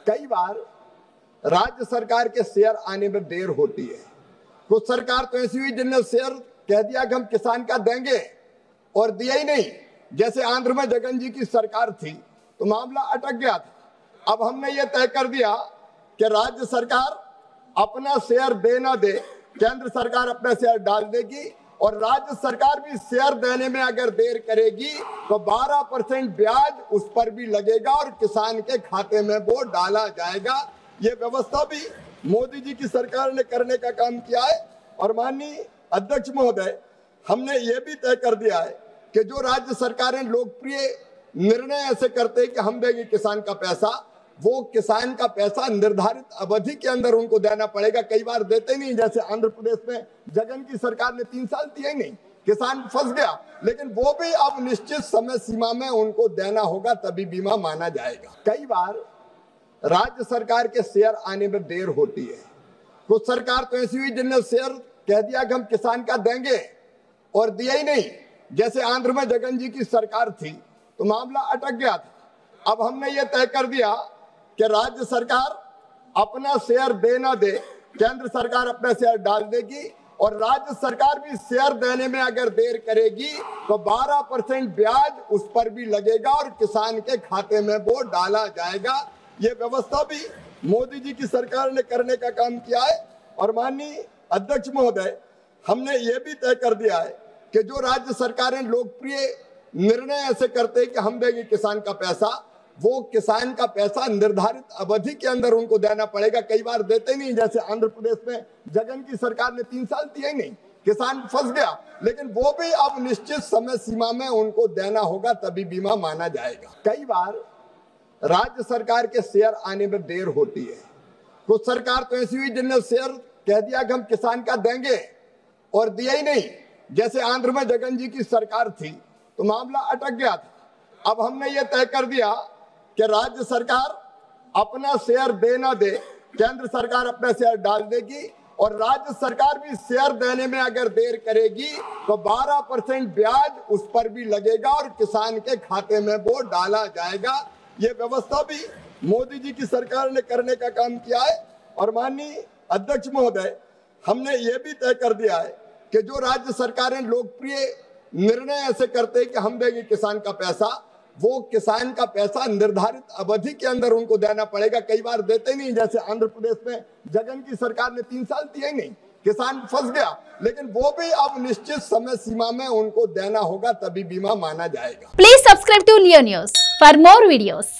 कई बार राज्य सरकार के शेयर आने में देर होती है। कुछ सरकार तो ऐसी हुई जिनने शेयर कह दिया कि हम किसान का देंगे और दिया ही नहीं। जैसे आंध्र में जगन जी की सरकार थी तो मामला अटक गया था। अब हमने ये तय कर दिया कि राज्य सरकार अपना शेयर दे ना दे, केंद्र सरकार अपना शेयर डाल देगी और राज्य सरकार भी शेयर देने में अगर देर करेगी तो 12% ब्याज उस पर भी लगेगा और किसान के खाते में वो डाला जाएगा। ये व्यवस्था भी मोदी जी की सरकार ने करने का काम किया है। और माननीय अध्यक्ष महोदय, हमने ये भी तय कर दिया है कि जो राज्य सरकारें लोकप्रिय निर्णय ऐसे करते हैं कि हम देंगे किसान का पैसा, वो किसान का पैसा निर्धारित अवधि के अंदर उनको देना पड़ेगा। कई बार देते नहीं, जैसे आंध्र प्रदेश में जगन की सरकार ने 3 साल दिया ही नहीं, किसान फंस गया। लेकिन वो भी अब निश्चित समय सीमा में उनको देना होगा, तभी बीमा माना जाएगा। कई बार राज्य सरकार के शेयर आने में देर होती है। कुछ सरकार तो ऐसी हुई जिनने शेयर कह दिया कि हम किसान का देंगे और दिया ही नहीं। जैसे आंध्र में जगन जी की सरकार थी तो मामला अटक गया था। अब हमने ये तय कर दिया कि राज्य सरकार अपना शेयर दे ना दे, केंद्र सरकार अपना शेयर डाल देगी और राज्य सरकार भी शेयर देने में अगर देर करेगी तो 12% ब्याज उस पर भी लगेगा और किसान के खाते में वो डाला जाएगा। ये व्यवस्था भी मोदी जी की सरकार ने करने का काम किया है। और माननीय अध्यक्ष महोदय, हमने ये भी तय कर दिया है कि जो राज्य सरकारें लोकप्रिय निर्णय ऐसे करते हैं कि हम देंगे किसान का पैसा, वो किसान का पैसा निर्धारित अवधि के अंदर उनको देना पड़ेगा। कई बार देते नहीं, जैसे आंध्र प्रदेश में जगन की सरकार ने 3 साल दिया ही नहीं, किसान फंस गया। लेकिन वो भी अब निश्चित समय सीमा में उनको देना होगा, तभी बीमा माना जाएगा। कई बार राज्य सरकार के शेयर आने में देर होती है। कुछ सरकार तो ऐसी हुई जिनने शेयर कह दिया कि हम किसान का देंगे और दिया ही नहीं। जैसे आंध्र में जगन जी की सरकार थी तो मामला अटक गया था। अब हमने ये तय कर दिया कि राज्य सरकार अपना शेयर दे ना दे, केंद्र सरकार अपना शेयर डाल देगी और राज्य सरकार भी शेयर देने में अगर देर करेगी तो 12% ब्याज उस पर भी लगेगा और किसान के खाते में वो डाला जाएगा। ये व्यवस्था भी मोदी जी की सरकार ने करने का काम किया है। और माननीय अध्यक्ष महोदय, हमने ये भी तय कर दिया है कि जो राज्य सरकारें लोकप्रिय निर्णय ऐसे करते हैं कि हम देंगे किसान का पैसा, वो किसान का पैसा निर्धारित अवधि के अंदर उनको देना पड़ेगा। कई बार देते नहीं, जैसे आंध्र प्रदेश में जगन की सरकार ने 3 साल दिया ही नहीं, किसान फंस गया। लेकिन वो भी अब निश्चित समय सीमा में उनको देना होगा, तभी बीमा माना जाएगा। Please subscribe to Leo News for more videos.